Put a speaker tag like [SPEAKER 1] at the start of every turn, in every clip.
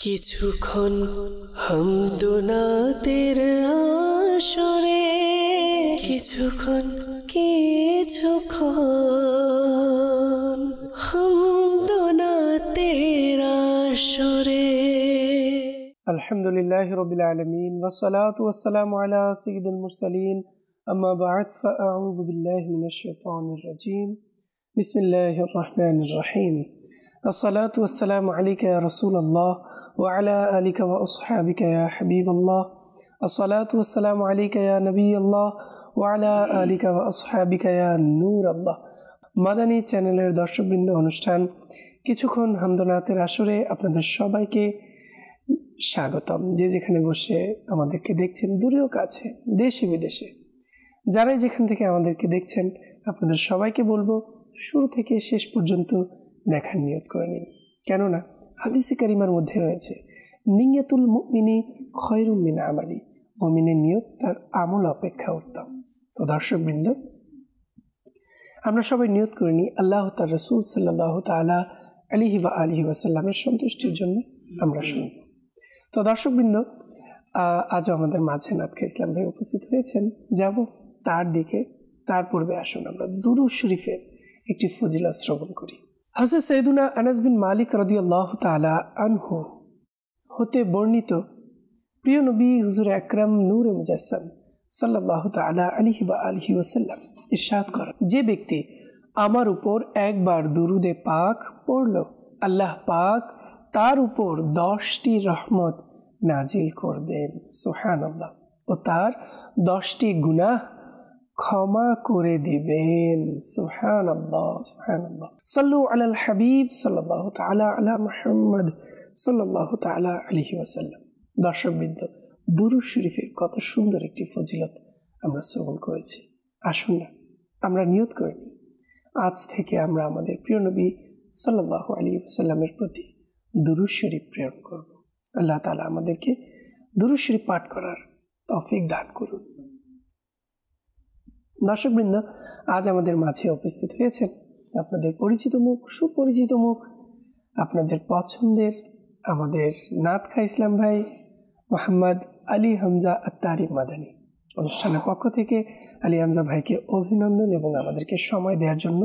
[SPEAKER 1] কিছুক্ষণ হামদোনাতের আসরে কিছুক্ষণ হামদোনাতের আসরে।
[SPEAKER 2] আলহামদুলিল্লাহি রাব্বিল আলামিন ওয়াসসালাতু ওয়াসসালামু আলা সাইয়্যিদিল মুরসালিন আম্মা বা'দ ফাআউযু বিল্লাহি মিনাশ শাইতানির রাজীম বিসমিল্লাহির রাহমানির রহিম আসসালাতু ওয়াসসালামু আলাইকা ইয়া রাসূলুল্লাহ ওয়া আলা আলিকা ওয়া আসহাবিকা ইয়া হাবিবাল্লাহ আসসালাতু ওয়াসসালামু আলাইকা ইয়া নবিয়াল্লাহ ওয়া আলা আলিকা ওয়া আসহাবিকা ইয়া নূরাল্লাহ। মাদানী চ্যানেলের দর্শকবৃন্দ, অনুষ্ঠান কিছুক্ষণ হামদোনাতের আসরে আপনাদের সবাইকে স্বাগতম। যে যেখানে বসে আমাদেরকে দেখছেন, দূরেও কাছে, দেশে বিদেশে, যারাই যেখান থেকে আমাদেরকে দেখছেন, আপনাদের সবাইকে বলবো শুরু থেকে শেষ পর্যন্ত দেখার নিয়ত করে নিন। কেননা হাদিসে কারিমার মধ্যে রয়েছে নিয়াতুল মুমিনি খয়রুম মিন আমালি, মুমিনের নিয়ত তার আমল অপেক্ষা উত্তম। তো দর্শকবৃন্দ, আমরা সবাই নিয়ত করে নিই আল্লাহ তার রাসূল সাল্লাল্লাহু তাআলা আলাইহি ওয়া আলিহি ওয়াসাল্লামের সন্তুষ্টির জন্য আমরা শুনব। তো দর্শকবৃন্দ, আজও আমাদের মাঝে নাতখা ইসলাম ভাই উপস্থিত হয়েছেন, যাব তার দিকে। তার পূর্বে আসুন আমরা দুরূদ শরীফের একটি ফজিলত শ্রবণ করি। হযরত সাইয়্যিদুনা আনাস বিন মালিক রাদিয়াল্লাহু তাআলা আনহু হতে বর্ণিত, প্রিয় নবী হুজুর আকরাম নূরে মুজাসসাম সাল্লাল্লাহু তাআলা আলাইহি ওয়া আলিহি ওয়াসাল্লাম ইরশাদ করেন, যে ব্যক্তি আমার উপর একবার দুরুদে পাক পড়ল, আল্লাহ পাক তার উপর 10টি রহমত নাজিল করবেন, সুবহানাল্লাহ, ও তার 10টি গুনাহ ক্ষমা করে দিবেন, সুবহানাল্লাহ সুবহানাল্লাহ। সাল্লু আলাল হাবিব সাল্লাল্লাহু তাআলা আলা মুহাম্মদ সাল্লাল্লাহু তাআলা আলাইহি ওয়াসাল্লাম। দর্শকবৃন্দ, দুরূদ শরীফের কত সুন্দর একটি ফজিলত আমরা শ্রবণ করেছি। আসুন না আমরা নিয়ত করে নিই, আজ থেকে আমরা আমাদের প্রিয় নবী সাল্লাল্লাহু আলাইহি ওয়াসাল্লামের প্রতি দুরূদ শরীফ প্রেরণ করব। আল্লাহ তাআলা আমাদেরকে দুরূদ শরীফ পাঠ করার তৌফিক দান করুন। দর্শকবৃন্দ, আজ আমাদের মাঝে উপস্থিত হয়েছেন আপনাদের পরিচিত মুখ, সুপরিচিত মুখ, আপনাদের পছন্দের আমাদের নাতখা ইসলাম ভাই মোহাম্মদ আলী হামজা আত্তারি মাদানী। অনুষ্ঠানের পক্ষ থেকে আলী হামজা ভাইকে অভিনন্দন এবং আমাদেরকে সময় দেওয়ার জন্য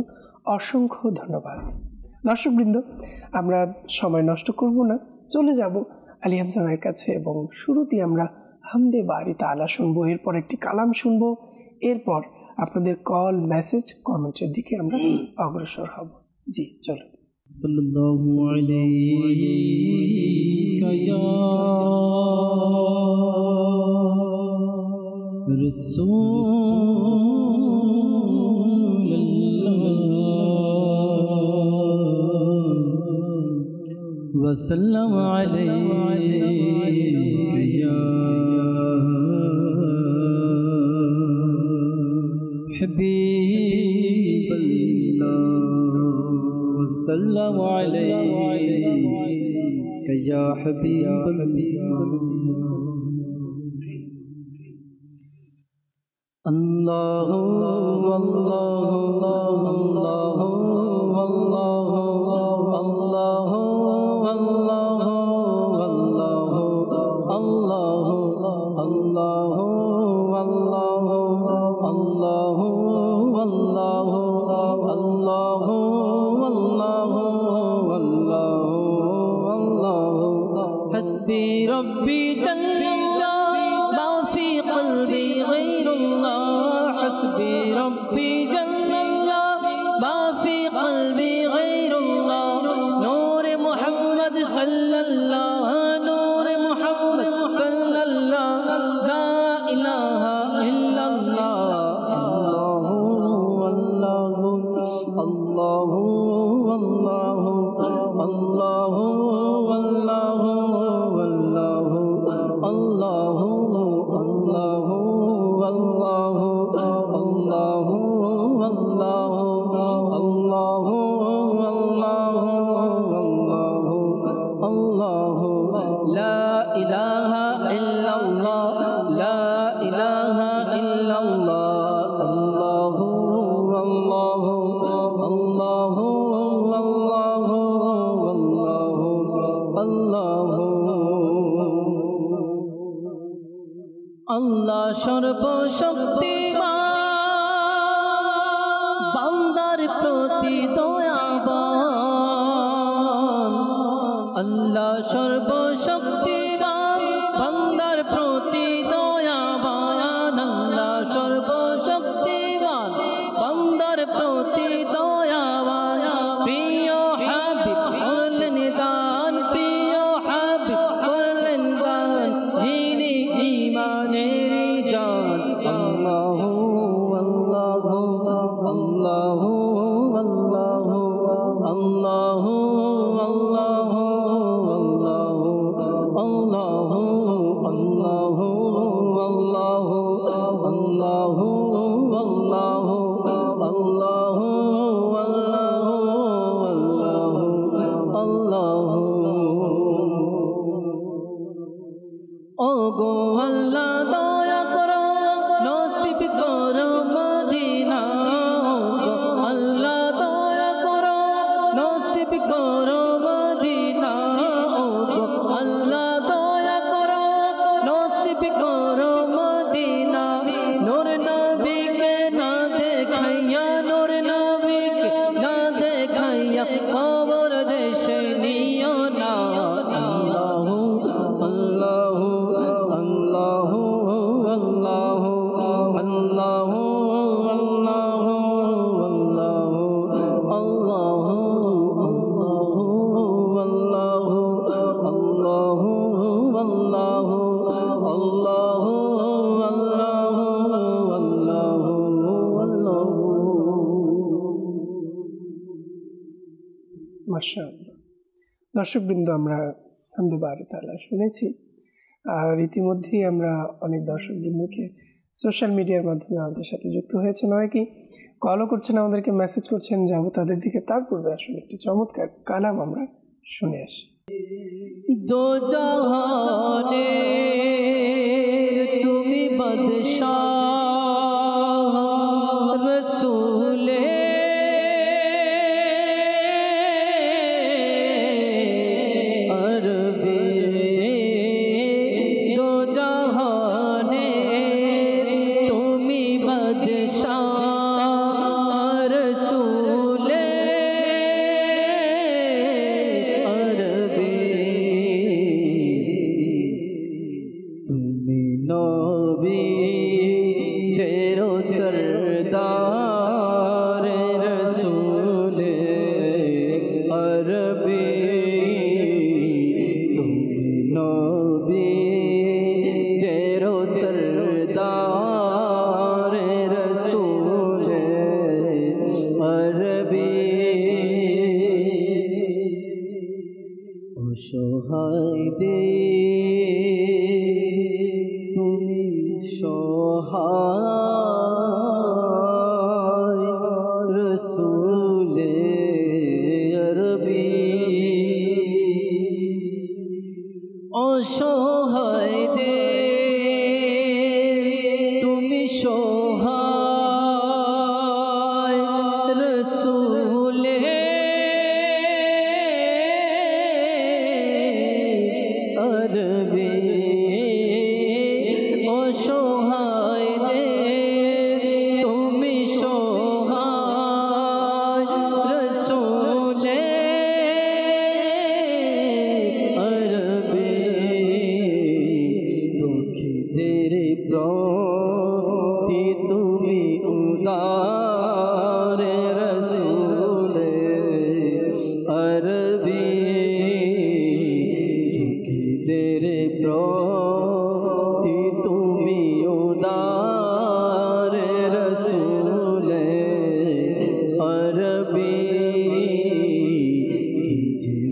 [SPEAKER 2] অসংখ্য ধন্যবাদ। দর্শকবৃন্দ, আমরা সময় নষ্ট করব না, চলে যাব আলী হামজা ভাইয়ের কাছে এবং শুরুতেই আমরা হামদে বারি তাআলা শুনবো, এরপর একটি কালাম শুনবো, এরপর আপনাদের কল, মেসেজ, কমেন্টের দিকে আমরা অগ্রসর হব। জি চলুন।
[SPEAKER 3] সাল্লাল্লাহু আলাইকা ইয়া রাসূলুল্লাহ ওয়া সাল্লামু আলাইকা ইয়া হাবিবাল্লাহ ওয়া সাল্লামু আলাইকা ইয়া হাবিবাল্লাহ। আল্লাহু আল্লাহু আল্লাহু আল্লাহু আল্লাহু আল্লাহু আল্লাহু আল্লাহু আল্লাহু আল্লাহু আল্লাহু আল্লাহু আল্লাহু আল্লাহু আল্লাহু হাসবি রব্বি জাল্লাল্লাহ মা ফি কলবি গায়রুল্লাহ হাসবি রব্বি জাল্লাল্লাহ মা ফি কলবি গায়রুল্লাহ নূরে মুহাম্মদ সাল্লাল্লাহ নূরে মুহাম্মদ সাল্লাল্লাহ লা ইলাহা ইল্লাল্লাহ আল্লাহু আল্লাহু আল্লাহু আল্লাহু আল্লাহু আল্লাহু আল্লাহু আল্লাহু আল্লাহু আল্লাহু আল্লাহু আল্লাহু আল্লাহু আল্লাহু আল্লাহু লা ইলাহা ইল্লাল্লাহ লা ইলাহা ইল্লাল্লাহ আল্লাহু আল্লাহু আল্লাহু আল্লাহু আল্লাহু আল্লাহু আল্লাহ সর্বশক্তিমান বান্দার প্রতি দয়াবান আল্লাহ সর্বশক্তিমান বান্দার প্রতি দয়াবান আল্লাহ সর্বশক্তিমান বান্দার প্রতি দয়াবান প্রিয় হাবিব করলেন দান প্রিয় হাবিব করলেন দান যিনি ঈমানেরই জান আল্লাহু আল্লাহু আল্লাহু আল্লাহু আল্লাহু আল্লাহু আল্লাহু আল্লাহু আল্লাহু আল্লাহু আল্লাহু আল্লাহু আল্লাহু ওগো আল্লাহ দয়া করো নসিব করো মদিনা ওগো আল্লাহ দয়া করো নসিব করো মদিনা ওগো আল্লাহ দয়া করো নসিব করো মদিনা নূর নবীকে না দেখাইয়া নূর নবীকে না দেখাইয়া কবর দেশে নিও না আল্লাহু আল্লাহু আল্লাহু আল্লাহু আল্লাহু আল্লাহু আল্লাহু আল্লাহু আল্লাহু আল্লাহু আল্লাহু
[SPEAKER 2] মাশাআল্লাহ। দর্শকবৃন্দ, আমরা হামদুলিল্লাহ তাআলা শুনেছি, আর ইতিমধ্যেই আমরা অনেক দর্শকবৃন্দকে সোশ্যাল মিডিয়ার মাধ্যমে আমাদের সাথে যুক্ত হয়েছেন, অনেকেই কলও করছেন, আমাদেরকে মেসেজ করছেন, যাবো তাদের দিকে। তার পূর্বে আসলে একটি চমৎকার কালাম আমরা শুনে আসি।
[SPEAKER 3] দো জাহানে তুমি বাদশাহ রসূলে তুমি সহায় রসূলে আরবি অসহায় দে তুমি সহায় রসূলে আরবি অসহায় দে তুমি সহায় রসূলে আরবি দুঃখীদের প্রতি তুমি উদার রসূলে আরবি প্রতি তুমি উদার রসূলে আরবি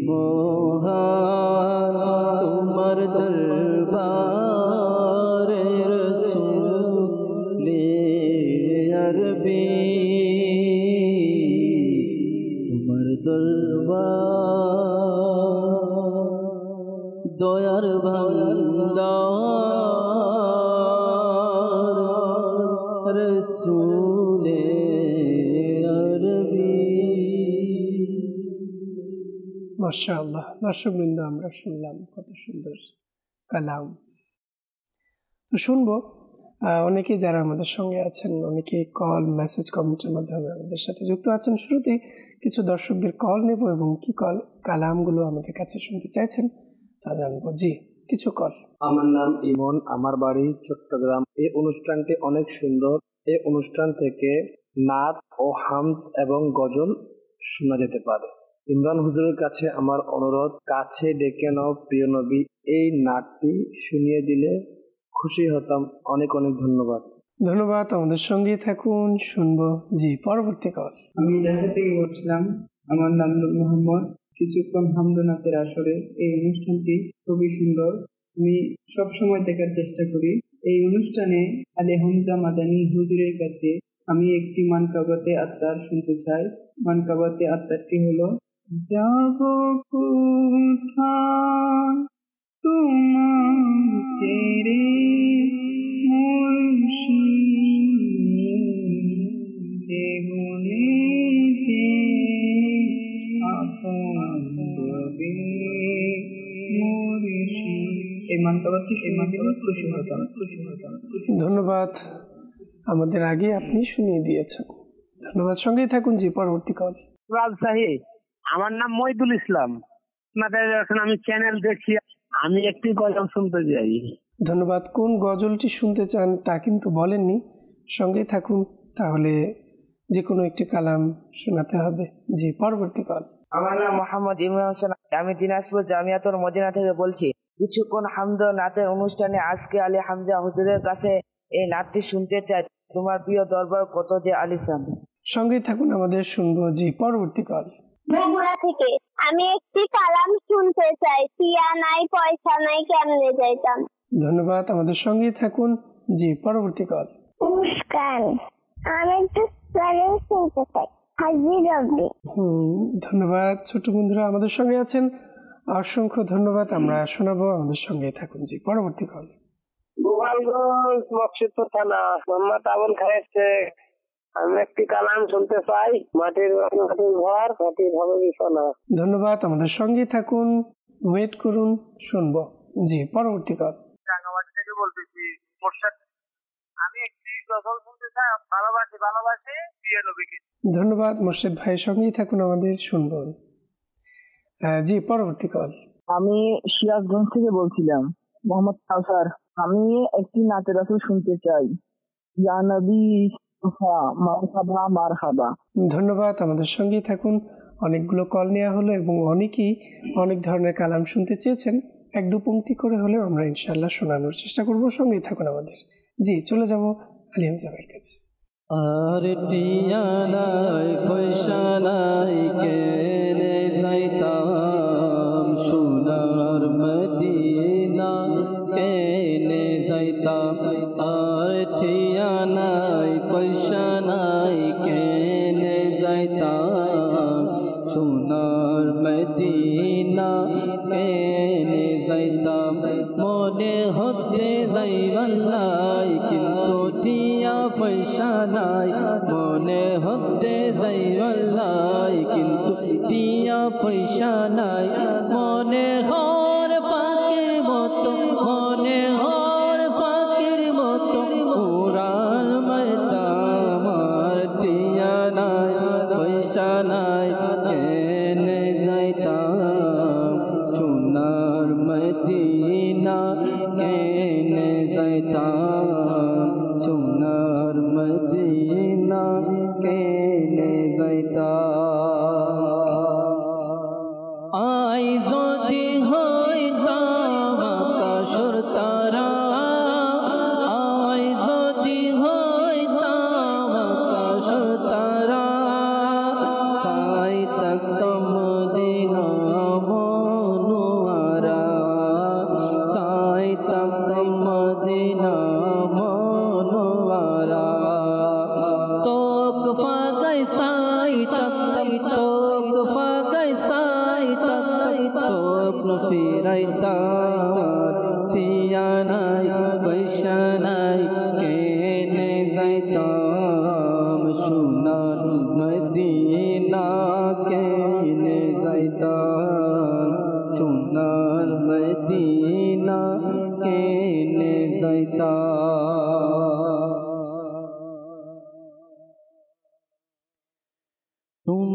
[SPEAKER 3] মহান তোমার দরবার রসূলে আরবি তোমার দরবার দয়ার ভান্ডার রসূলে আরবি।
[SPEAKER 2] মাশাআল্লাহ। দর্শকবৃন্দ, আমরা শুনলাম কত সুন্দর কালাম। তো শুনবো অনেকেই যারা আমাদের সঙ্গে আছেন, অনেকে কল, মেসেজ, কমেন্টের মাধ্যমে আমাদের সাথে যুক্ত আছেন। শুরুতেই কিছু দর্শকদের কল নেব এবং কি কালামগুলো আমাদের কাছে শুনতে চাইছেন তা জানবো। জি, কিছু কল।
[SPEAKER 4] আমার নাম ইমন, আমার বাড়ি চট্টগ্রাম। এই অনুষ্ঠানটি অনেক সুন্দর। এই অনুষ্ঠান থেকে নাত ও হামদ এবং গজল শোনা যেতে পারে। ইমরান হুজুরের কাছে আমার অনুরোধ, কাছে ডেকে নাও প্রিয় নবী, এই নাটটি শুনিয়ে দিলে খুশি হতাম। অনেক অনেক ধন্যবাদ।
[SPEAKER 2] ধন্যবাদ, আমাদের সঙ্গেই থাকুন, শুনবো। জি, পরবর্তী কল।
[SPEAKER 5] আমি ঢাকা থেকে বলছিলাম। আমার নাম নূর মোহাম্মদ। কিছুক্ষণ হামদনাথের আসরে এই অনুষ্ঠানটি খুবই সুন্দর। আমি সব সময় দেখার চেষ্টা করি। এই অনুষ্ঠানে আলী হামজা মাদানী হুজুরের কাছে আমি একটি মানকাবাতে আত্মার শুনতে চাই। মানকাবাতে আত্মারটি হলো, যাব কোথায় তোমার তেরে
[SPEAKER 2] ধন্যবাদ, আমাদের আগে আপনি শুনিয়ে দিয়েছেন। ধন্যবাদ, সঙ্গেই থাকুন। জি, পরবর্তী কল।
[SPEAKER 6] রাজশাহী। আমার নাম মইদুল ইসলাম। আপনাদের এখন আমি চ্যানেল দেখি, আমি একটি গজল শুনতে যাই।
[SPEAKER 2] ধন্যবাদ। কোন গজলটি শুনতে চান তা কিন্তু বলেননি, সঙ্গেই থাকুন, তাহলে যে কোনো একটি কালাম শোনাতে হবে। জি, পরবর্তী কল।
[SPEAKER 7] আমার নাম মোহাম্মদ ইমরান হোসেন। আমি দিনাজপুর জামিয়াতুল মদিনা থেকে বলছি। কিছুক্ষণ হামদ নাতের অনুষ্ঠানে আজকে আলী হামজা হুজুরের কাছে এই নাতটি শুনতে চাই। তোমার প্রিয় দরবার কত যে আলিশান।
[SPEAKER 2] সঙ্গেই থাকুন, আমাদের শুনবো। জি, পরবর্তী কল।
[SPEAKER 8] বগুড়া থেকে আমি একটি কালাম শুনতে চাই। টিয়া নাই পয়সা নাই কেমনে যাইতাম।
[SPEAKER 2] ধন্যবাদ, আমাদের সঙ্গেই থাকুন। জি, পরবর্তী কল।
[SPEAKER 8] নমস্কার, আমি একটু কালাম শুনতে চাই। হাজি রব্বি।
[SPEAKER 2] ধন্যবাদ ছোট বন্ধুরা আমাদের সঙ্গে আছেন, অসংখ্য ধন্যবাদ। আমরা শোনাবো, আমাদের সঙ্গেই থাকুন। জি, পরবর্তী কল।
[SPEAKER 6] গোপালগঞ্জ মকসুদপুর থানা, মোহাম্মদ আবুল খায়ের শেখ। আমি একটি কালাম শুনতে চাই। মাটির ঘর, মাটির হবে বিছানা।
[SPEAKER 2] ধন্যবাদ, আমাদের সঙ্গেই থাকুন, ওয়েট করুন, শুনবো। জি, পরবর্তী কল।
[SPEAKER 6] রাঙ্গামাটি থেকে বলতেছি মোর্শেদ। আমি একটি গজল শুনতে চাই। ভালোবাসি ভালোবাসি প্রিয় নবীকে।
[SPEAKER 2] ধন্যবাদ মোর্শেদ ভাই, সঙ্গেই থাকুন, আমাদের শুনবো। জি, পরবর্তী কল।
[SPEAKER 9] আমি সিরাজগঞ্জ থেকে বলছিলাম, মোহাম্মদ কাউসার। আমি একটি নাতের আসর শুনতে চাই। ইয়া নবী মারহাবা মারহাবা।
[SPEAKER 2] ধন্যবাদ, আমাদের সঙ্গেই থাকুন। অনেকগুলো কল নেওয়া হলো এবং অনেকেই অনেক ধরনের কালাম শুনতে চেয়েছেন। এক দু পংক্তি করে হলেও আমরা ইনশাআল্লাহ শোনানোর চেষ্টা করব। সঙ্গেই থাকুন আমাদের। জি, চলে যাব আলী হামজা ভাইয়ের কাছে।
[SPEAKER 3] আর টিয়া নাই পয়সা নাই কেনে যাইতাম, সোনার মদিনা কেনে যাইতাম। আর টিয়া নাই পয়সা নাই কেনে যাইতাম, সোনার মদিনা কেনে যাইতাম। মনে হতে যাইবাল্লাই কিন্তু টিয়া পয়সা নাই, মনে হতে যাইবাল্লাই কিন্তু টিয়া পয়সা নাই। মনে হর পাখির মতো, মনে হর পাখির মতো উড়াল মারতাম। আর টিয়া নাই পয়সা নাই কেনে যাইতাম, সোনার মদিনা কেনে যাইতাম, সোনার মদিনা কেনে যাইতাম। আই যদি হইতাম আকাশের তারা, আই যদি হইতাম আকাশের তারা, সাই থাকতাম মদিনা মনোয়ারা, সাই থাকতাম মদিনা মনোয়ারা। চোখ ফাঁকাই সাই থাকতাম, চোখ ফাঁকাই সাই থাকতাম, স্বপ্ন ফিরাইতাম। টিয়া নাই পয়সা নাই কেনে যাইতাম, সোনার মদিনা কেনে যাইতাম, সোনার মদিনা কেনে যাইতাম।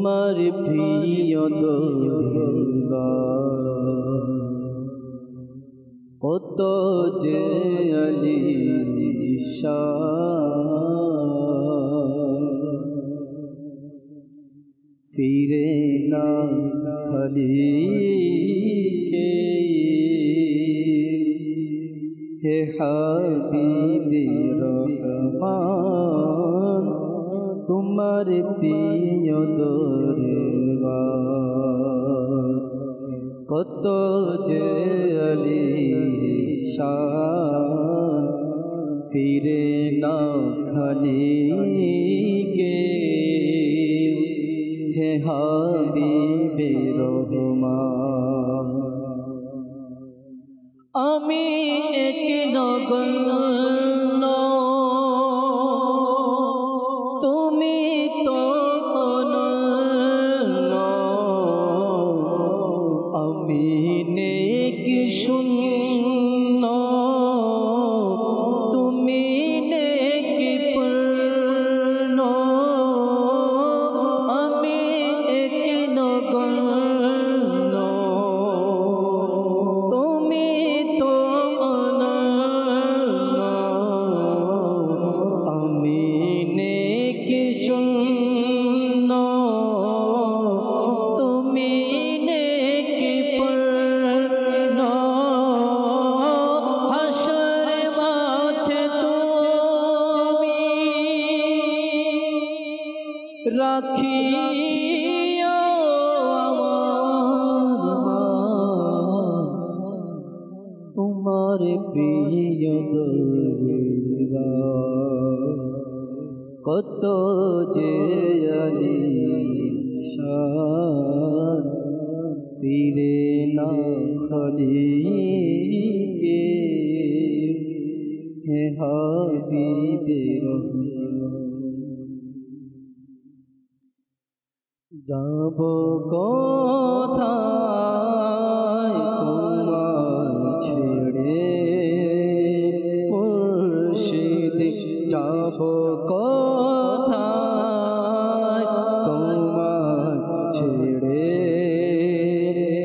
[SPEAKER 3] তোমার প্রিয় দরবার কত যে আলিশান ফিরে না খালি কে হে হাবিবে রহমান তোমার প্রিয় দরবার কত যে আলিশান ফিরে না খালি কে হে হাবিবে রহমান আমি এক নগণ্য তুমি তো অনন্য আমি নেক শূন্য তুমি নেক পূর্ণ আমি এক নগণ্য তুমি তো অনন্য আমি নেক শূন্য তুমি নেক পূর্ণ হাসর মাঠে তুমি রাখিও আমার তোমার প্রিয় দরবার কত যে আলিশান ফিরে না খালি কে হে হাবিবে রহমান যাব কোথায় তোমার ছেড়ে মুর্শিদ যাব কোথায় তোমার ছেড়ে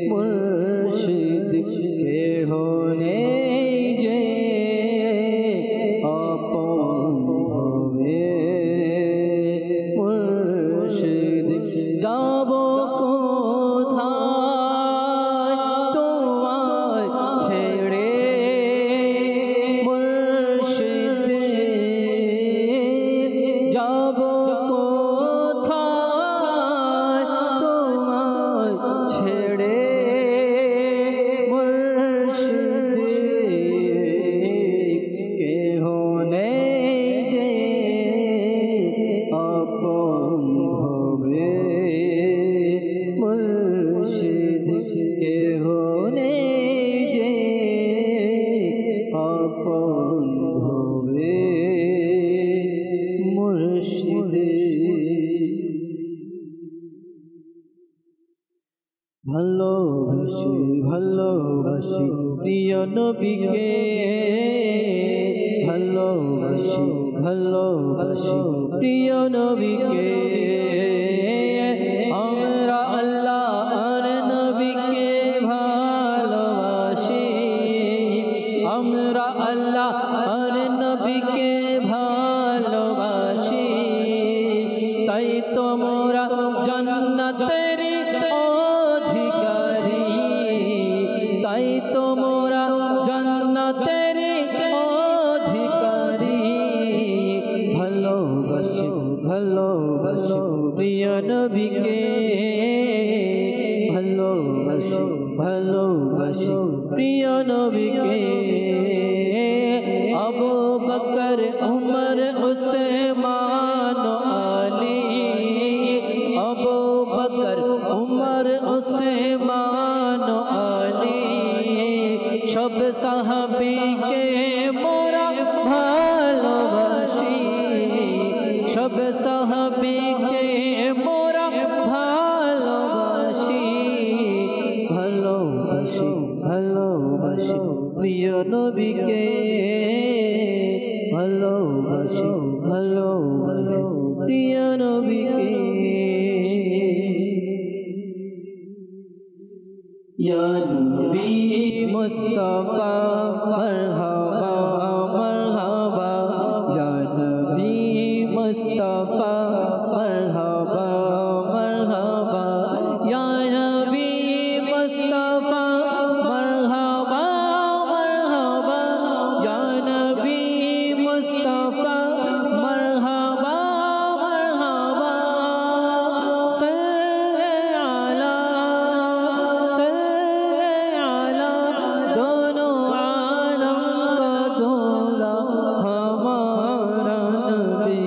[SPEAKER 3] মুর্শিদ কেহ নেই যে আপন হবে মুর্শিদ যাব কোথায় তোমায় ছেড়ে মুর্শিদ যাব কোথায় তোমায় ছেড়ে মুর্শিদ কেহ নেই যে আপন হবে মুর্শিদ কেহ নেই যে আপন হবে মুর্শিদ ভালোবাসি ভালোবাসি প্রিয় নবীকে ভালোবাসি ভালোবাসি প্রিয় নবীকে আমরা আল্লাহর নবীকে ভালোবাসি আমরা আল্লাহর নবীকে ভালোবাসি তাই তোমরা জান্নাতের অধিকারী তাই তোমরা জান্নাতের অধিকারী ভালোবাসি ভালোবাসি প্রিয় নবীকে ভালোবাসি ভালোবাসি প্রিয় নবীকে আবু বকর উমর উসমান আলী আবু বকর উমর উসমান আলী সব সাহাবীকে মোরা ভালোবাসি সব সাহাবীকে মোরা ভালোবাসি ভালোবাসি ভালোবাসি প্রিয় নবীকে ভালোবাসি ভালোবাসি প্রিয় নবীকে या नबी मुस्तफा मरहबा मरहबा या नबी मुस्तफा मरहबा मरहबा या नबी मुस्तफा मरहबा मरहबा या नबी मुस्तफा मरहबा मरहबा सल्ले अला दोनों आलम का दूल्हा हमारा नबी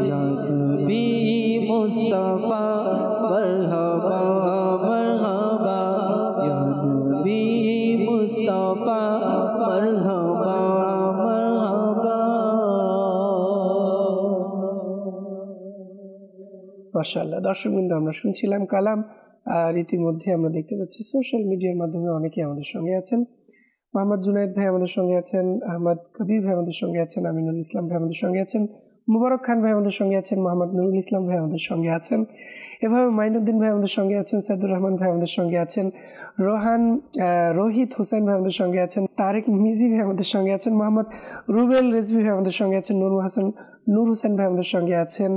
[SPEAKER 3] या नबी मुस्तफा मरहबा मरहबा या नबी मुस्तफा मरहबा मरहबा।
[SPEAKER 2] মাশাআল্লাহ। দর্শকবৃন্দ, আমরা শুনছিলাম কালাম। আর ইতিমধ্যে আমরা দেখতে পাচ্ছি সোশ্যাল মিডিয়ার মাধ্যমে অনেকেই আমাদের সঙ্গে আছেন। মোহাম্মদ জুনায়েদ ভাই আমাদের সঙ্গে আছেন, আহমদ কবির ভাই আমাদের সঙ্গে আছেন, আমিনুল ইসলাম ভাই আমাদের সঙ্গে আছেন, মুবারক খান ভাই আমাদের সঙ্গে আছেন, মোহাম্মদ নুরুল ইসলাম ভাই আমাদের সঙ্গে আছেন, এভাবে মাইনুদ্দিন ভাই আমাদের সঙ্গে আছেন, সাইদুর রহমান ভাই আমাদের সঙ্গে আছেন, রোহিত হোসেন ভাই আমাদের সঙ্গে আছেন, তারেক মিজি ভাই আমাদের সঙ্গে আছেন, মোহাম্মদ রুবেল রেজভি ভাই আমাদের সঙ্গে আছেন, নূর হোসেন ভাই আমাদের সঙ্গে আছেন,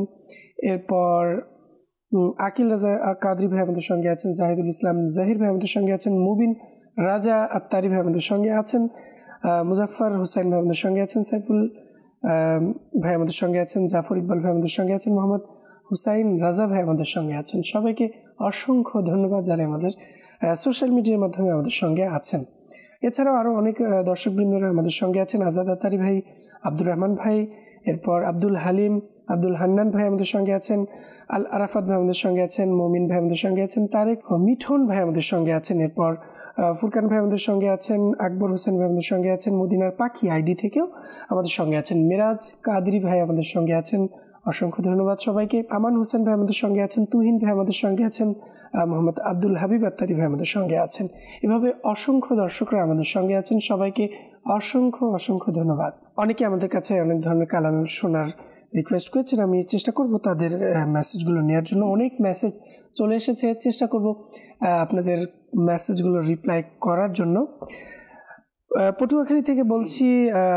[SPEAKER 2] এরপর আকিল রাজা কাদরি ভাই আমাদের সঙ্গে আছেন, জাহিদুল ইসলাম জাহির ভাই আমাদের সঙ্গে আছেন, মুবিন রাজা আত্তারি ভাই আমাদের সঙ্গে আছেন, মুজাফফর হুসাইন ভাই আমাদের সঙ্গে আছেন, সাইফুল ভাই আমাদের সঙ্গে আছেন, জাফর ইকবাল ভাই আমাদের সঙ্গে আছেন, মোহাম্মদ হুসাইন রাজা ভাই আমাদের সঙ্গে আছেন। সবাইকে অসংখ্য ধন্যবাদ যারা আমাদের সোশ্যাল মিডিয়ার মাধ্যমে আমাদের সঙ্গে আছেন। এছাড়াও আরও অনেক দর্শকবৃন্দরা আমাদের সঙ্গে আছেন, আজাদ আত্তারি ভাই, আব্দুর রহমান ভাই, এরপর আব্দুল হালিম, আব্দুল হান্নান ভাই আমাদের সঙ্গে আছেন, আল আরাফাত ভাই আমাদের সঙ্গে আছেন, মমিন ভাই আমাদের সঙ্গে আছেন, তারেক মিঠুন ভাই আমাদের সঙ্গে আছেন, এরপর ফুরকান ভাই আমাদের সঙ্গে আছেন, আকবর হোসেন ভাই আমাদের সঙ্গে আছেন, মদিনার পাখি আইডি থেকেও আমাদের সঙ্গে আছেন, মিরাজ কাদরি ভাই আমাদের সঙ্গে আছেন। অসংখ্য ধন্যবাদ সবাইকে। আমান হোসেন ভাই আমাদের সঙ্গে আছেন, তুহিন ভাই আমাদের সঙ্গে আছেন, মোহাম্মদ আব্দুল হাবিব আত্তারি ভাই আমাদের সঙ্গে আছেন। এভাবে অসংখ্য দর্শকরা আমাদের সঙ্গে আছেন। সবাইকে অসংখ্য অসংখ্য ধন্যবাদ। অনেকে আমাদের কাছে অনেক ধরনের কালাম শোনার রিকোয়েস্ট করেছেন, আমি চেষ্টা করব তাদের মেসেজগুলো নেওয়ার জন্য। অনেক মেসেজ চলে এসেছে, চেষ্টা করব আপনাদের মেসেজগুলো রিপ্লাই করার জন্য। পটুয়াখালী থেকে বলছি,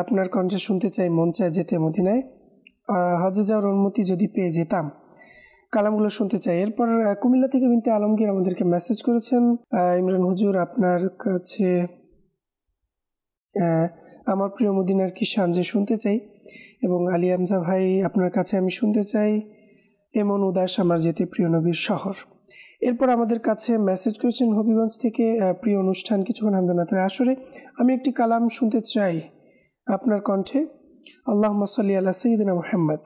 [SPEAKER 2] আপনার কণ্ঠে শুনতে চাই, মন চায় যেতে মদিনায়, হজে যাওয়ার অনুমতি যদি পেয়ে যেতাম, কালামগুলো শুনতে চাই। এরপর কুমিল্লা থেকে বিনতে আলমগীর আমাদেরকে মেসেজ করেছেন, ইমরান হুজুর আপনার কাছে আমার প্রিয় মদিনার কি শানজে শুনতে চাই, এবং আলী হামজা ভাই আপনার কাছে আমি শুনতে চাই এমন উদাস আমার যেতে প্রিয় নবীর শহর। এরপর আমাদের কাছে মেসেজ করেছেন হবিগঞ্জ থেকে, প্রিয় অনুষ্ঠান কিছুক্ষণ হামদনাথের আসরে আমি একটি কালাম শুনতে চাই আপনার কণ্ঠে, আল্লাহুম্মা সাল্লি আলা সাইয়্যিদিনা মুহাম্মদ,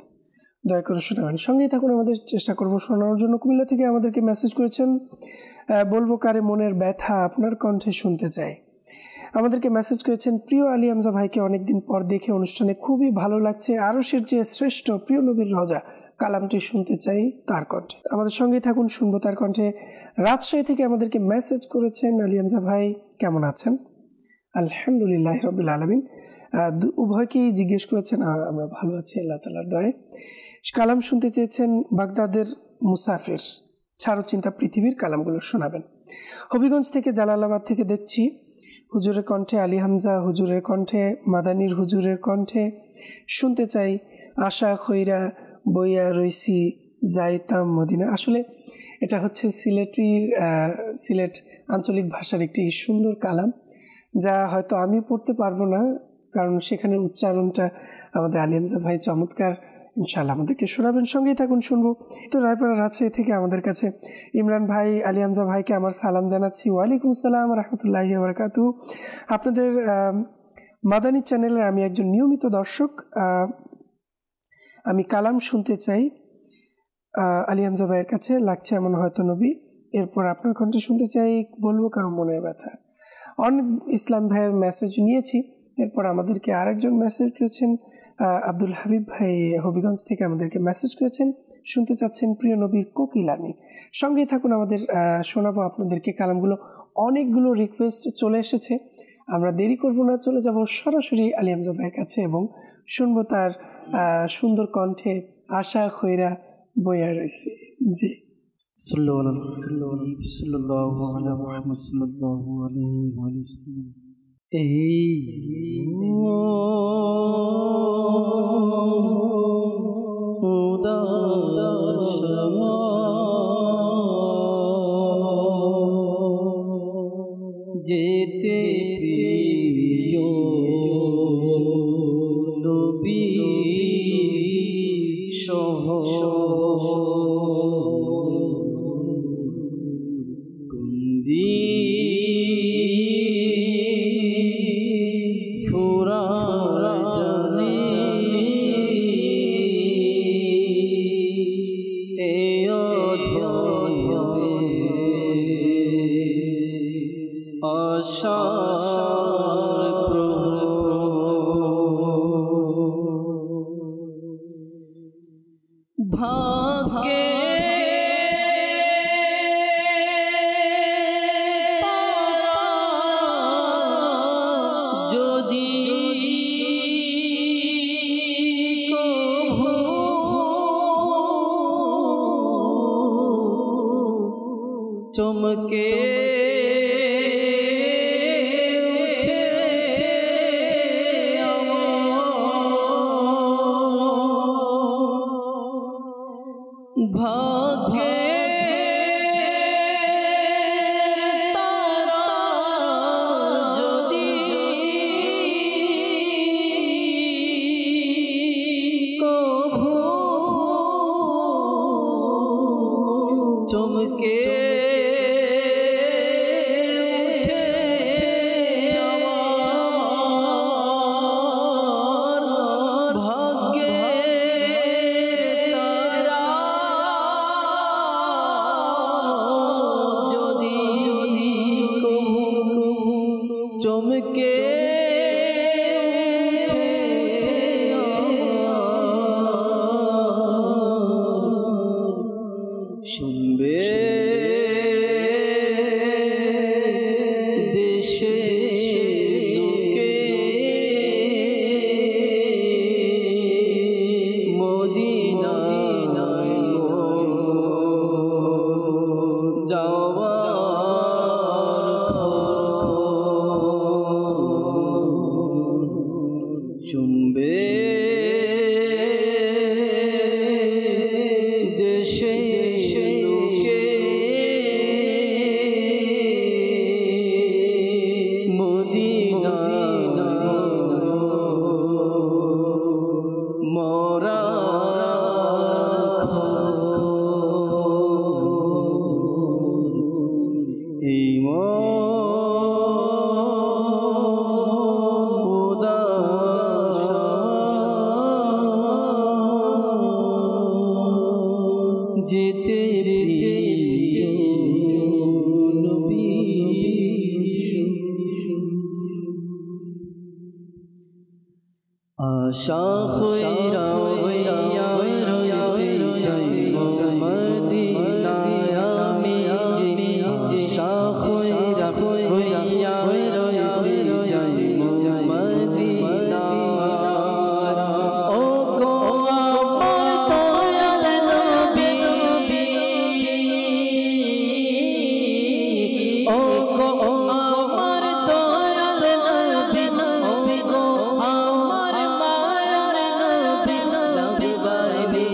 [SPEAKER 2] দয়া করে শোনাবেন। সঙ্গেই থাকুন, আমাদের চেষ্টা করব শোনানোর জন্য। কুমিল্লা থেকে আমাদেরকে মেসেজ করেছেন, বলবো কারে মনের ব্যথা আপনার কণ্ঠে শুনতে চাই। আমাদেরকে মেসেজ করেছেন, প্রিয় আলী হামজা ভাইকে অনেকদিন পর দেখে অনুষ্ঠানে খুবই ভালো লাগছে, আরশের চেয়ে শ্রেষ্ঠ প্রিয় নবীর রজা কালামটি শুনতে চাই তার কণ্ঠে। আমাদের সঙ্গেই থাকুন, শুনবো তার কণ্ঠে। রাজশাহী থেকে আমাদেরকে মেসেজ করেছেন, আলী হামজা ভাই কেমন আছেন? আলহামদুলিল্লাহ রাব্বিল আলামিন। উভয়কেই জিজ্ঞেস করেছেন, আমরা ভালো আছি আল্লাহ তাআলার দয়ায়। কালাম শুনতে চেয়েছেন বাগদাদের মুসাফির, ছাড়ো চিন্তা পৃথিবীর কালামগুলো শোনাবেন। হবিগঞ্জ থেকে জালালাবাদ থেকে দেখছি হুজুরের কণ্ঠে, আলী হামজা হুজুরের কণ্ঠে, মাদানির হুজুরের কণ্ঠে শুনতে চাই আশা খৈরা বইয়া রইসি যাইতাম মদিনা। আসলে এটা হচ্ছে সিলেট আঞ্চলিক ভাষার একটি সুন্দর কালাম, যা হয়তো আমি পড়তে পারবো না, কারণ সেখানের উচ্চারণটা আমাদের আলী হামজা ভাই চমৎকার, ইনশাআল্লাহ আমাদেরকে শোনাবেন। সঙ্গেই থাকুন, শুনবো। তো রায়পাড়া রাজশাহী থেকে আমাদের কাছে ইমরান ভাই, আলী হামজা ভাইকে আমার সালাম জানাচ্ছি। ওয়ালাইকুম আসসালাম রহমতুল্লাহি ওয়া বারাকাতুহু। আপনাদের মাদানী চ্যানেলের আমি একজন নিয়মিত দর্শক। আমি কালাম শুনতে চাই আলী হামজা ভাইয়ের কাছে, লাগছে এমন হয়তো নবী। এরপর আপনার কণ্ঠে শুনতে চাই বলবো কারো মনের ব্যথা। অনেক ইসলাম ভাইয়ের মেসেজ নিয়েছি। এরপর আমাদেরকে আরেকজন মেসেজ করেছেন, আব্দুল হাবিব ভাই হবিগঞ্জ থেকে আমাদেরকে মেসেজ করেছেন, শুনতে চাচ্ছেন প্রিয় নবীর কোকিলামি। সঙ্গেই থাকুন, আমাদের শোনাবো আপনাদেরকে কালামগুলো। অনেকগুলো রিকোয়েস্ট চলে এসেছে, আমরা দেরি করব না, চলে যাব সরাসরি আলী হামজা ভাইয়ের কাছে এবং শুনবো তার সুন্দর কণ্ঠে আশা খৈরা বইয়া রয়েছে। জি,
[SPEAKER 3] সাল্লাল্লাহু আলা মুহাম্মদ সাল্লাল্লাহু আলাইহি ওয়াসাল্লাম। এই যেতে প্রিয় নবী সহ কুন্দি ফুরা জানি এ অধবে আশার ভাগ্যে যদি চমকে ভাগ্যে তারা যদি কভু চমকে চমকে শুনবে দেশে লোকে মদিনায় যাওয়া শুনবে দেশে লোকে মদিনায় মরা এই যেতে নবী আশা খৈরা হইয়া রইছে জন্ম মদিনায় আমি যে আশা খৈরা হইয়া রইছে জন্ম মদিনায় ও গো আমার দয়াল নবী ও গো আমার দয়াল নবী ও গো আমার মায়ার নবী নবী বাইবি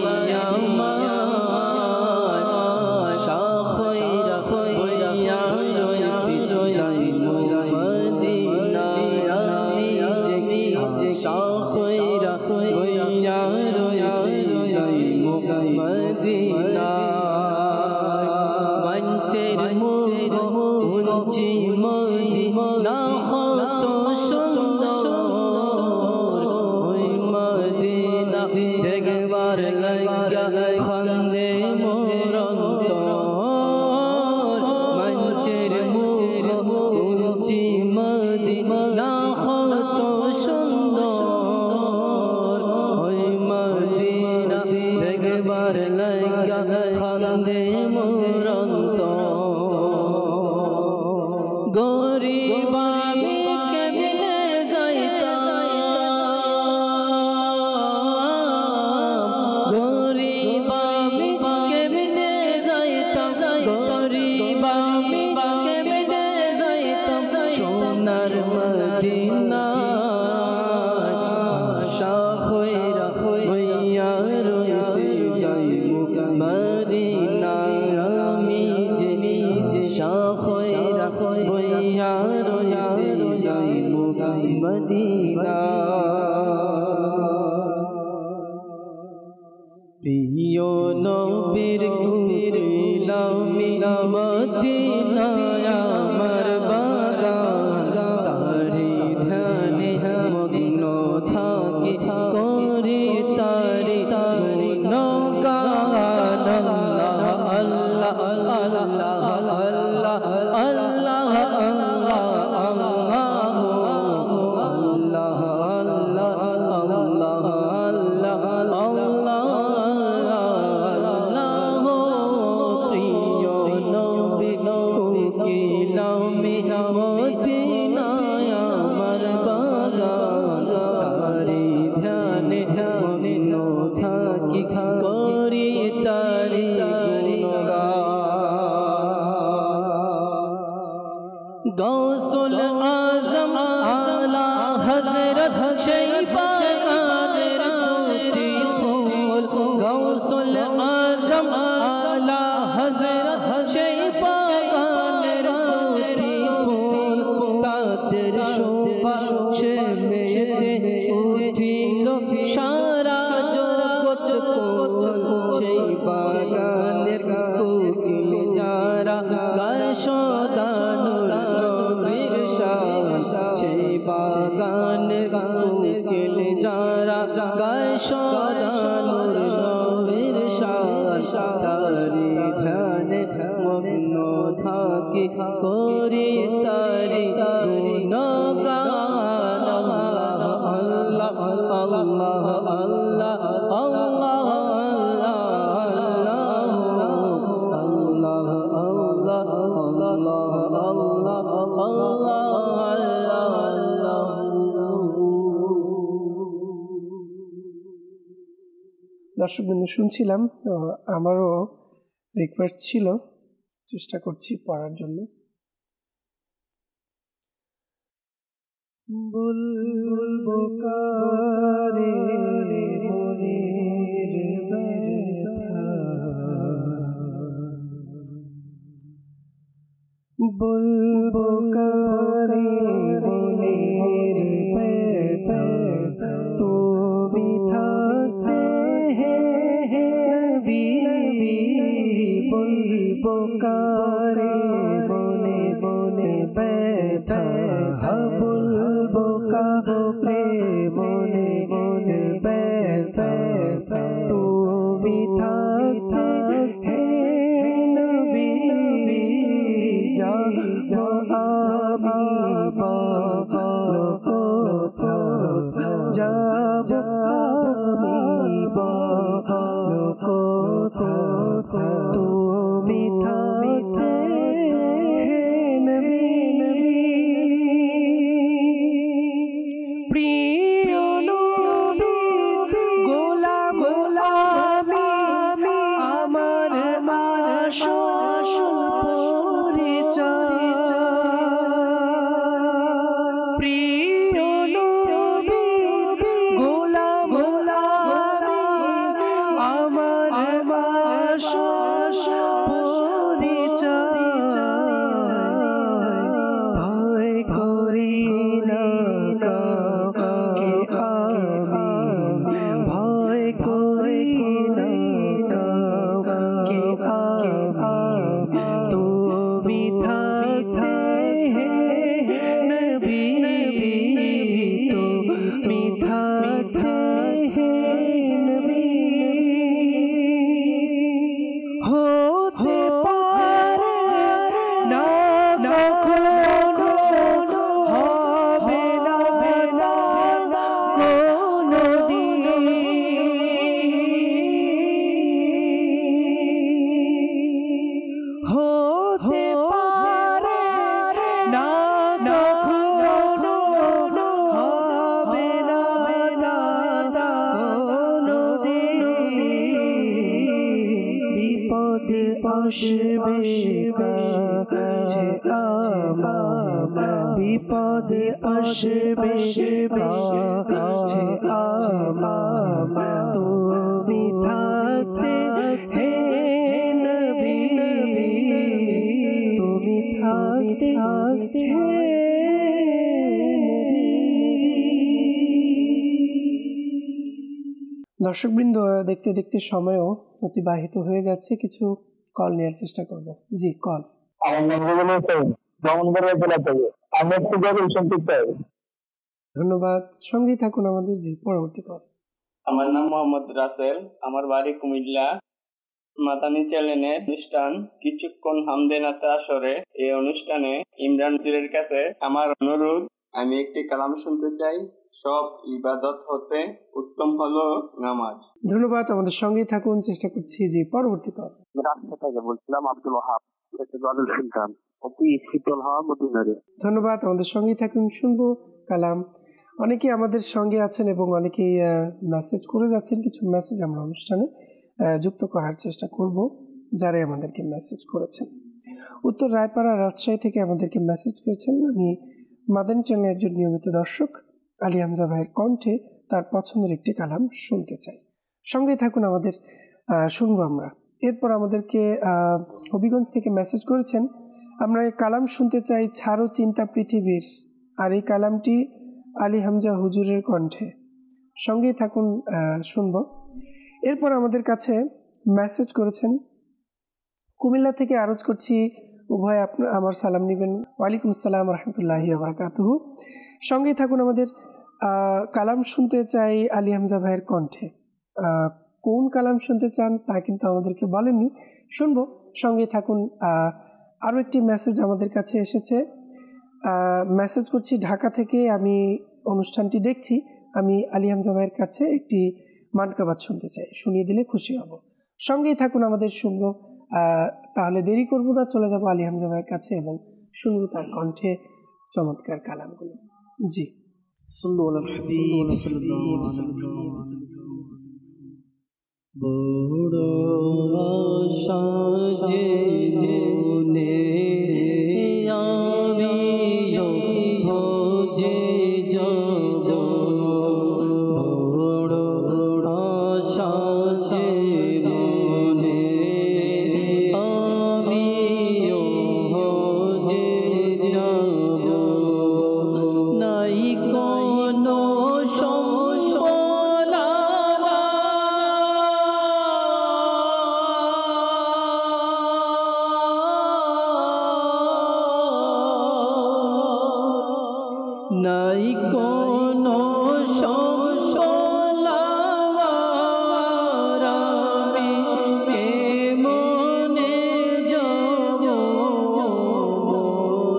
[SPEAKER 3] মদিনা প্রিয় নবীর কুটিলামি মদিনায় আমার বাগান তারি ধ্যানে মগ্ন থাকি করি তারি তারি নগান আল্লাহ আল্লাহ আল্লাহ আল্লাহ আল্লাহ गौसुल आजम आला हजरत शैबान रोटी फूल गौसुल आजम आला हजरत शैबान रोटी फूल तादर शोभा शेमेते उठिलो सारा जगत कोल शैबागाনের কোকিল যারা গায় সদানুর নবীর শান সেই বাগানের কোকিল যারা গায় সদানুর নবীর শান তারি ধ্যানে মগ্ন থাকি করি তারি গুণগান আল্লাহ আল্লাহ আল্লাহ আল্লাহ আল্লাহ
[SPEAKER 2] দর্শকবৃন্দ শুনছিলাম, আমারও রিকোয়েস্ট ছিল, চেষ্টা করছি পড়ার জন্য। বলবো কারে মনের ব্যথা, বলবো কারে মনের ব্যথা, তুমি থাকতে বলবো কারে মনে মনে ব্যথা, বলবো কারে মনে মনে ব্যথা, তুমি থাকতে হে নবী যা যা আমি পালো কোথা যাব আমি পালো কোথা, তুমি থাকতে নবী প্রিয় নবী গোলাম গোলামি আমার আসল পরিচয়, প্রিয় নবী গোলাম গোলামি আমার ভয় করি না কাউকে আমি, ভয় করি না কাউকে আমি, তুমি থাকতে নবী তুমি থাকতে নবী হতে পারে না কখনো, হবে না কোনদিন, হতে পারে না কখনো, হবে না কোনদিন, বিপদে আসবে কাছে আমার, বিপদে আসবে কাছে আমার, তুমি থাকতে হে নবী তুমি থাকতে হে নবী। দর্শকবৃন্দ, দেখতে দেখতে সময়ও অতিবাহিত হয়ে যাচ্ছে, কিছু কল নেওয়ার চেষ্টা করব। জি, কল। ধন্যবাদ, সঙ্গেই থাকুন আমাদের। জি, পরবর্তী কল।
[SPEAKER 10] আমার নাম মোহাম্মদ রাসেল, আমার বাড়ি কুমিল্লা। মাদানী চ্যানেলের অনুষ্ঠান কিছুক্ষণ হামদে নাতে আসরে, এই অনুষ্ঠানে ইমরান পীরের কাছে আমার অনুরোধ, আমি একটি কালাম শুনতে চাই। সব ইবাদত হতে উত্তম হলো নামাজ।
[SPEAKER 2] ধন্যবাদ, আমাদের সঙ্গেই থাকুন, চেষ্টা করছি। জি, পরবর্তী কল।
[SPEAKER 11] রাস্তা থেকে বলছিলাম আব্দুল ওহাব, শুনতাম অতি শীতল হওয়া মদিনারে।
[SPEAKER 2] ধন্যবাদ, আমাদের সঙ্গেই থাকুন, শুনবো কালাম। অনেকেই আমাদের সঙ্গে আছেন এবং অনেকেই মেসেজ করে যাচ্ছেন। কিছু মেসেজ আমরা অনুষ্ঠানে যুক্ত করার চেষ্টা করব, যারাই আমাদেরকে মেসেজ করেছেন। উত্তর রায়পাড়া, রাজশাহী থেকে আমাদেরকে মেসেজ করেছেন, আমি মাদানী চ্যানেলের একজন নিয়মিত দর্শক, আলী হামজা ভাইয়ের কণ্ঠে তার পছন্দের একটি কালাম শুনতে চাই। সঙ্গেই থাকুন আমাদের, শুনবো আমরা। এরপর আমাদেরকে হবিগঞ্জ থেকে মেসেজ করেছেন, আমরা এই কালাম শুনতে চাই, ছাড়ো চিন্তা পৃথিবীর। আর এই কালামটি আলী হামজা হুজুরের কণ্ঠে। সঙ্গেই থাকুন, শুনব। এরপর আমাদের কাছে মেসেজ করেছেন কুমিল্লা থেকে, আরজ করছি উভয় আমার সালাম নেবেন। ওয়ালাইকুম আসসালাম রহমতুল্লাহি ওয়া বারাকাতুহু। সঙ্গেই থাকুন আমাদের, কালাম শুনতে চাই আলী হামজা ভাইয়ের কণ্ঠে। কোন কালাম শুনতে চান তা কিন্তু আমাদেরকে বলেননি, শুনবো। সঙ্গেই থাকুন। আরও একটি মেসেজ আমাদের কাছে এসেছে, মেসেজ করছি ঢাকা থেকে, আমি অনুষ্ঠানটি দেখছি, আমি আলী হামজা ভাইয়ের কাছে একটি মানকাবাত শুনতে চাই, শুনিয়ে দিলে খুশি হব। সঙ্গেই থাকুন আমাদের, শুনবো। তাহলে দেরি করব না, চলে যাব আলী হামজা ভাইয়ের কাছে এবং শুনবো তার কণ্ঠে চমৎকার কালামগুলো। জি,
[SPEAKER 3] বড় আশা যে জীবনে আমিও ভোজে যাব, বড় আশা যে জীবনে আমিও ভোজে যাব, নাই কোনো নাই কোনো সংশয়, মনে যাব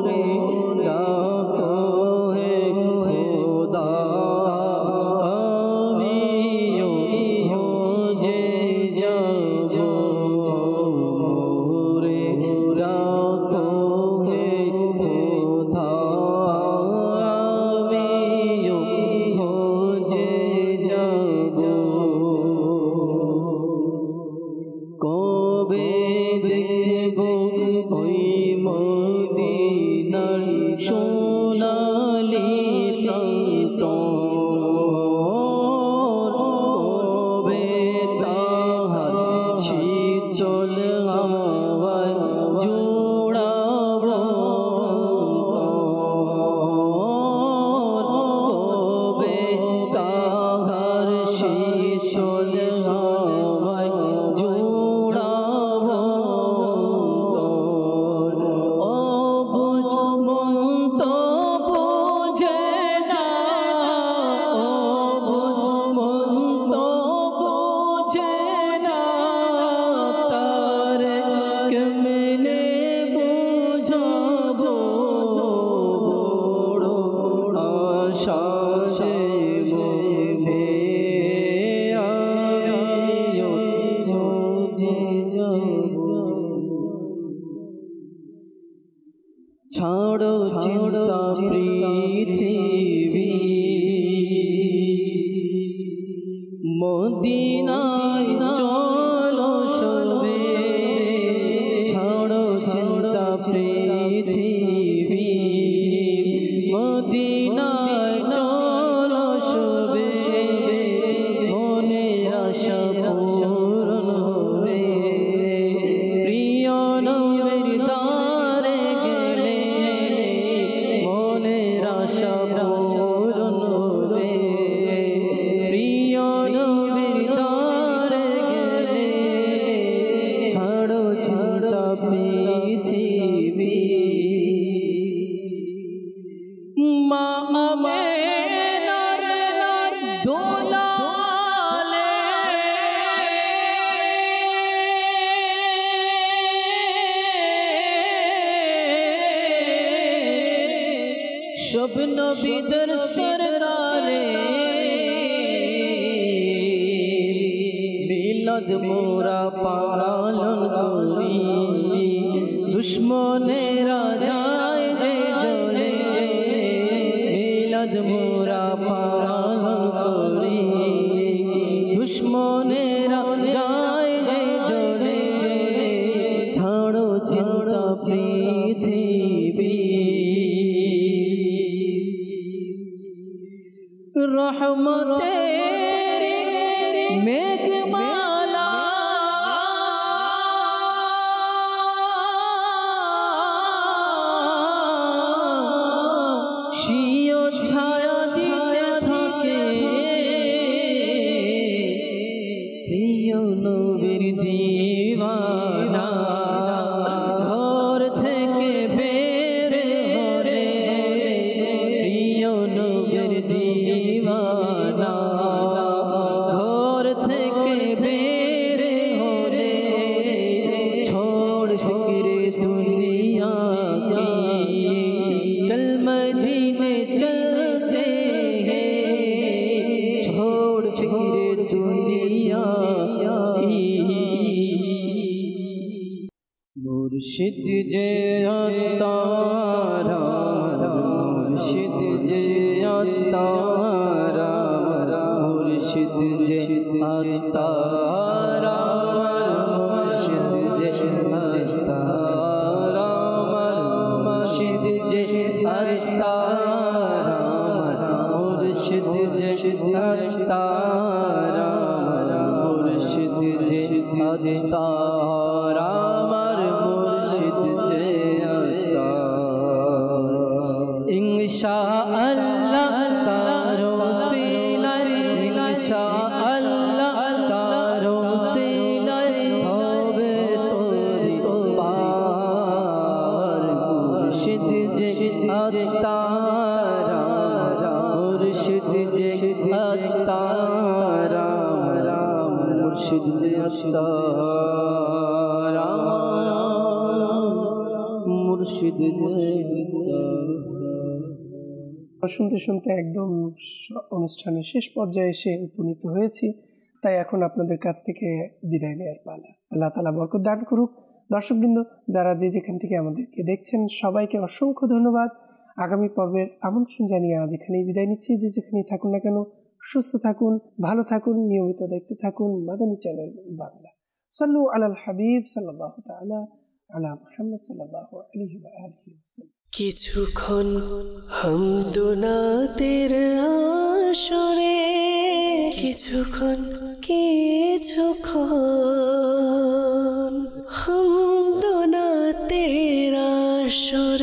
[SPEAKER 3] রে, ডাকো হে খোদা, আমিও ভোজে যাব রে, ডাকো হে খোদা, ভোজে নবীদের সরদারে মিলাদ মোরা পালন করি দুশ্মনেরা যায় যে জ্বলে মিলাদ মোরা পালন করি দুশ্মনেরা যায় যে জ্বলে ছাড়ো চিন্তা পৃথিবী রহমতের মেঘমালা শিয় ছায়া দিতে থাকে প্রিয় নবীর দিওয়ানা ঘর থেকে বের হলে প্রিয় নবীর দিওয়ানা ঘর থেকে বের হলে ছোড় ফিরে দুনিয়া কি चल मदीने चलते हैं छोड़ फिरे दुनिया की मुर्शिद जे तारा मुर्शिद जे तारा मुर्शिद जे तारा मुर्शिद जे तारा मुर्शिद जे तारा मुर्शिद जे तारा मुर्शिद जे तारा मुर्शिद जे इंशाअल्लाह तारो सिलर इंशाअल्लाह तारो सिलर होवे तोरी पार मुर्शिद जे तारा मुर्शिद जे तारा मुर्शिद जे तारा मुर्शिद जे
[SPEAKER 2] শুনতে শুনতে একদম অনুষ্ঠানের শেষ পর্যায়ে এসে উপনীত হয়েছি, তাই এখন আপনাদের কাছ থেকে বিদায় নেওয়ার পালা। আল্লাহ তাআলা বরকত দান করুক। দর্শকবৃন্দ, যারা যে যেখান থেকে আমাদেরকে দেখছেন সবাইকে অসংখ্য ধন্যবাদ। আগামী পর্বের আমন্ত্রণ জানিয়ে আজ এখানেই বিদায় নিচ্ছি। যে যেখানেই থাকুন না কেন সুস্থ থাকুন, ভালো থাকুন, নিয়মিত দেখতে থাকুন মাদানী চ্যানেল বাংলা। সাল্লু আলাল হাবিব সাল্লাল্লাহু তাআলা আলা মুহাম্মদ সাল্লাল্লাহু আলাইহি ওয়া আলিহি ওয়াসাল্লাম।
[SPEAKER 1] কিছুক্ষণ হামদুনাতের আসরে কিছুক্ষণ হামদুনাতের আসরে